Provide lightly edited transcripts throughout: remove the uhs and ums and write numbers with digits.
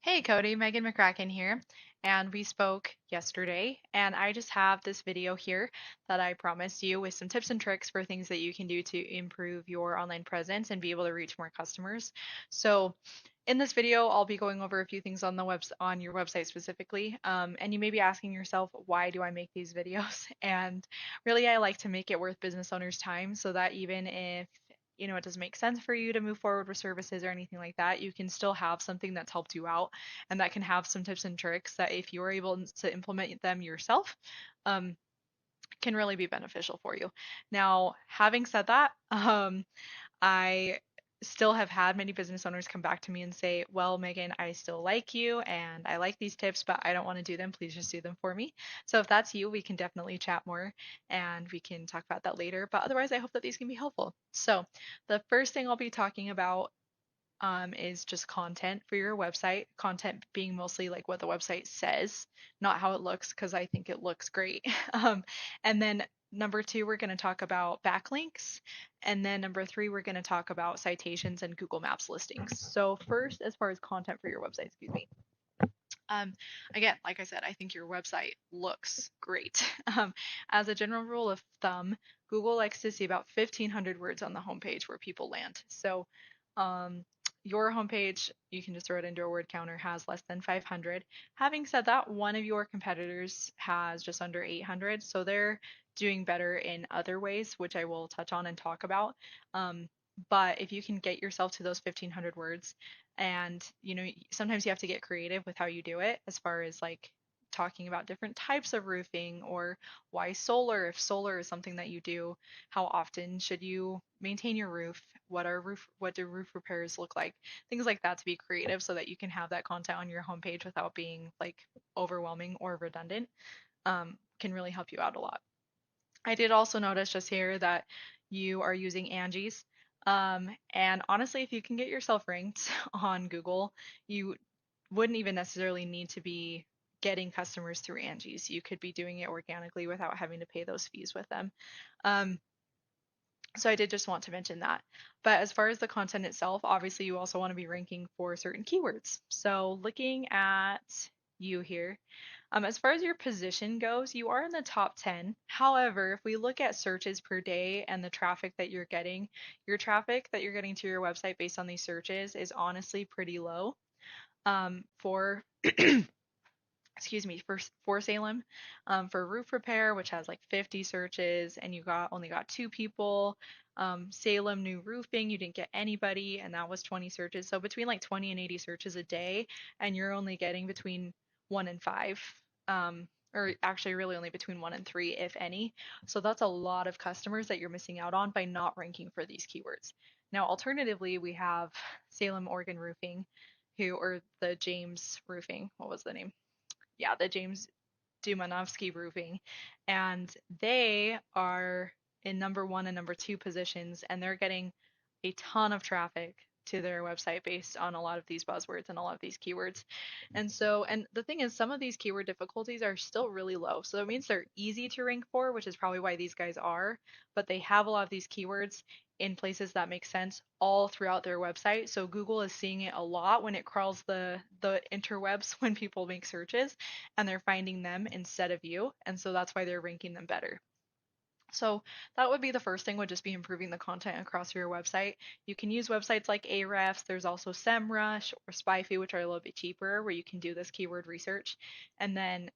Hey Cody, Megan McCracken here, and we spoke yesterday, and I just have this video here that I promised you with some tips and tricks for things that you can do to improve your online presence and be able to reach more customers. So, in this video, I'll be going over a few things on the on your website specifically, and you may be asking yourself, why do I make these videos? And really, I like to make it worth business owners' time so that even if it doesn't make sense for you to move forward with services or anything like that, you can still have something that's helped you out and that can have some tips and tricks that if you're able to implement them yourself, um, can really be beneficial for you. Now, having said that, I still have had many business owners come back to me and say, well, Megan, I still like you and I like these tips, but I don't want to do them. Please just do them for me. So if that's you, we can definitely chat more and we can talk about that later. But otherwise, I hope that these can be helpful. So the first thing I'll be talking about is just content for your website. Content being mostly like what the website says, not how it looks, because I think it looks great. And then number two, we're going to talk about backlinks. And then number three, we're going to talk about citations and Google Maps listings. So first, as far as content for your website, excuse me. Um, Again, like I said, I think your website looks great. As a general rule of thumb, Google likes to see about 1,500 words on the homepage where people land. So, um, your homepage, you can just throw it into a word counter, has less than 500. Having said that, one of your competitors has just under 800, so they're doing better in other ways, which I will touch on and talk about. Um, but if you can get yourself to those 1,500 words, and sometimes you have to get creative with how you do it, as far as like talking about different types of roofing or why solar, if solar is something that you do, how often should you maintain your roof, what do roof repairs look like, things like that, to be creative so that you can have that content on your homepage without being like overwhelming or redundant. Can really help you out a lot. I did also notice just here that you are using Angie's. And honestly, if you can get yourself ranked on Google, you wouldn't even necessarily need to be getting customers through Angie's. You could be doing it organically without having to pay those fees with them. Um, so I did just want to mention that. But as far as the content itself, obviously you also want to be ranking for certain keywords. So looking at you here, as far as your position goes, you are in the top 10. However, if we look at searches per day and the traffic that you're getting, your traffic that you're getting to your website based on these searches is honestly pretty low. For excuse me, for Salem, for roof repair, which has like 50 searches, and you only got two people. Salem new roofing, you didn't get anybody, and that was 20 searches. So between like 20 and 80 searches a day, and you're only getting between one and five, or actually really only between one and three, if any. So that's a lot of customers that you're missing out on by not ranking for these keywords. Now, alternatively, we have Salem Oregon Roofing, or the James Roofing. What was the name? Yeah, the James Dumanovsky Roofing, and they are in number one and number two positions, and they're getting a ton of traffic to their website based on a lot of these buzzwords and a lot of these keywords. And the thing is, some of these keyword difficulties are still really low. So it means they're easy to rank for, which is probably why these guys are, but they have a lot of these keywords in places that make sense all throughout their website. So Google is seeing it a lot when it crawls the interwebs when people make searches, and they're finding them instead of you. And so that's why they're ranking them better. So that would be the first thing, would just be improving the content across your website. You can use websites like Ahrefs. There's also SEMrush or SpyFu, which are a little bit cheaper, where you can do this keyword research. And then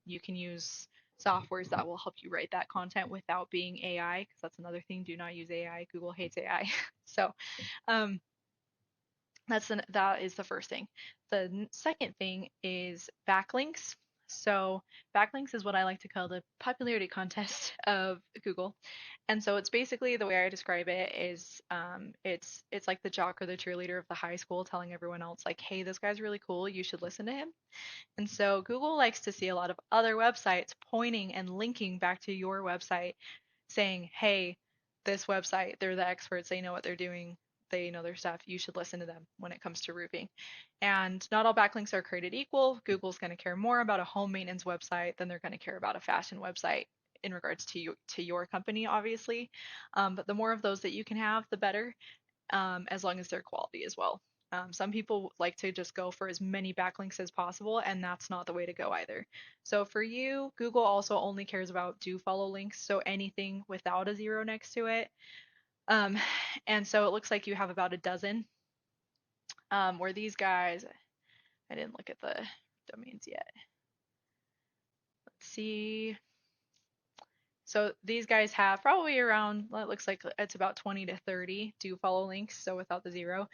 you can use softwares that will help you write that content without being AI, because that's another thing. Do not use AI. Google hates AI. So um, that is the first thing. The second thing is backlinks. So backlinks is what I like to call the popularity contest of Google. And so it's basically, the way I describe it is, it's like the jock or the cheerleader of the high school telling everyone else like, hey, this guy's really cool, you should listen to him. And so Google likes to see a lot of other websites pointing and linking back to your website, saying, hey, this website, they're the experts, they know what they're doing, they know their stuff, you should listen to them when it comes to roofing. And not all backlinks are created equal. Google's going to care more about a home maintenance website than they're going to care about a fashion website in regards to your company, obviously. But the more of those that you can have, the better, as long as they're quality as well. Some people like to just go for as many backlinks as possible, and that's not the way to go either. So for you, Google also only cares about do follow links, so anything without a zero next to it. Um, and so it looks like you have about a dozen. Where these guys, I didn't look at the domains yet. Let's see. So these guys have probably around, well, it looks like it's about 20 to 30 do follow links, so without the zero.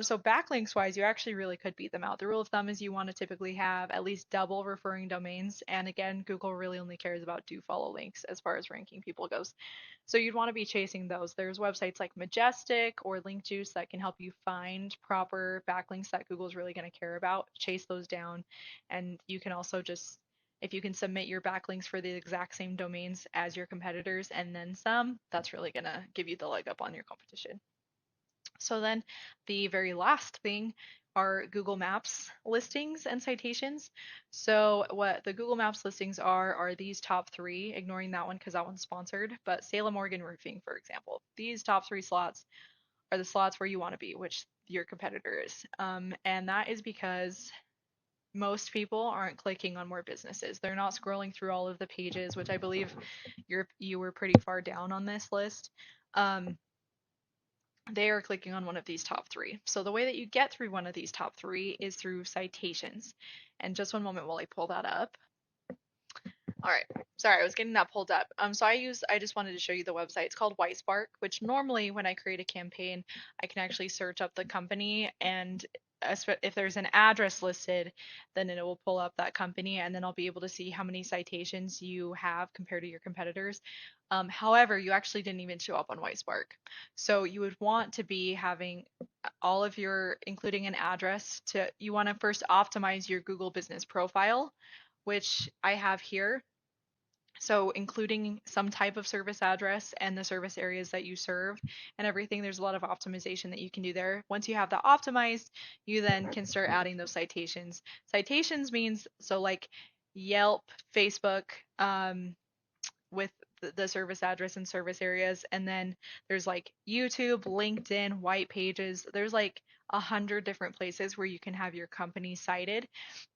So backlinks wise, you actually really could beat them out. The rule of thumb is you want to typically have at least double referring domains. And again, Google really only cares about do follow links as far as ranking people goes. So you'd want to be chasing those. There's websites like Majestic or Link Juice that can help you find proper backlinks that Google's really going to care about. Chase those down. And you can also just if you can submit your backlinks for the exact same domains as your competitors and then some, that's really going to give you the leg up on your competition. So then the very last thing are Google Maps listings and citations. So what the Google Maps listings are these top three, ignoring that one because that one's sponsored, but Salem Morgan Roofing, for example. These top three slots are the slots where you want to be, which your competitor is. And that is because most people aren't clicking on more businesses. They're not scrolling through all of the pages, which I believe you were pretty far down on this list. Um, they are clicking on one of these top three. So the way that you get through one of these top three is through citations. And just one moment while I pull that up. All right. Sorry, I was getting that pulled up. So I just wanted to show you the website. It's called Whitespark, which normally when I create a campaign, I can actually search up the company and if there's an address listed, then it will pull up that company and then I'll be able to see how many citations you have compared to your competitors. However, you actually didn't even show up on Whitespark. So you would want to be having all of your, including an address you want to first optimize your Google business profile, which I have here. So including some type of service address and the service areas that you serve and everything, there's a lot of optimization that you can do there. Once you have that optimized, you then can start adding those citations. Citations means so like Yelp, Facebook, with the service address and service areas, and then there's like YouTube, LinkedIn, white pages. There's like 100 different places where you can have your company cited.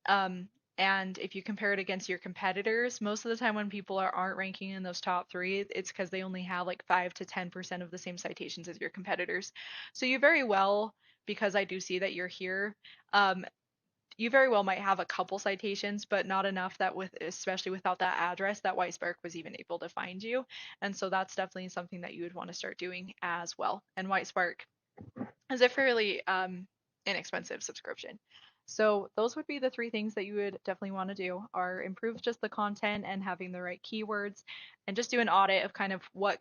Um, and if you compare it against your competitors, most of the time when people aren't ranking in those top three, it's because they only have like 5 to 10% of the same citations as your competitors. So you very well, because I do see that you're here, um, you very well might have a couple citations, but not enough that especially without that address, that Whitespark was even able to find you. And so that's definitely something that you would want to start doing as well. And Whitespark is a fairly inexpensive subscription. So those would be the three things that you would definitely want to do are improve just the content and having the right keywords and just do an audit of kind of what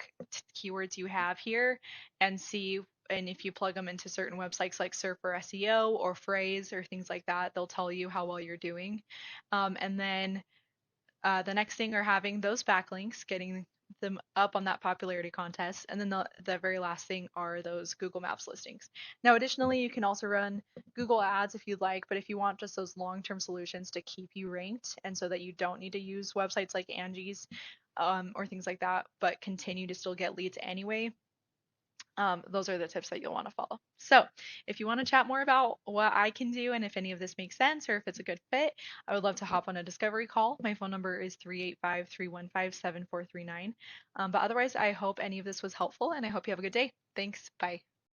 keywords you have here and see and if you plug them into certain websites like Surfer SEO or Phrase or things like that, they'll tell you how well you're doing. And then the next thing are having those backlinks, getting them up on that popularity contest. And then the very last thing are those Google Maps listings. Now, additionally, you can also run Google ads if you'd like, but if you want just those long-term solutions to keep you ranked and so that you don't need to use websites like Angie's or things like that, but continue to still get leads anyway, those are the tips that you'll want to follow. So, if you want to chat more about what I can do and if any of this makes sense or if it's a good fit, I would love to hop on a discovery call. My phone number is 385-315-7439. But otherwise, I hope any of this was helpful and I hope you have a good day. Thanks. Bye.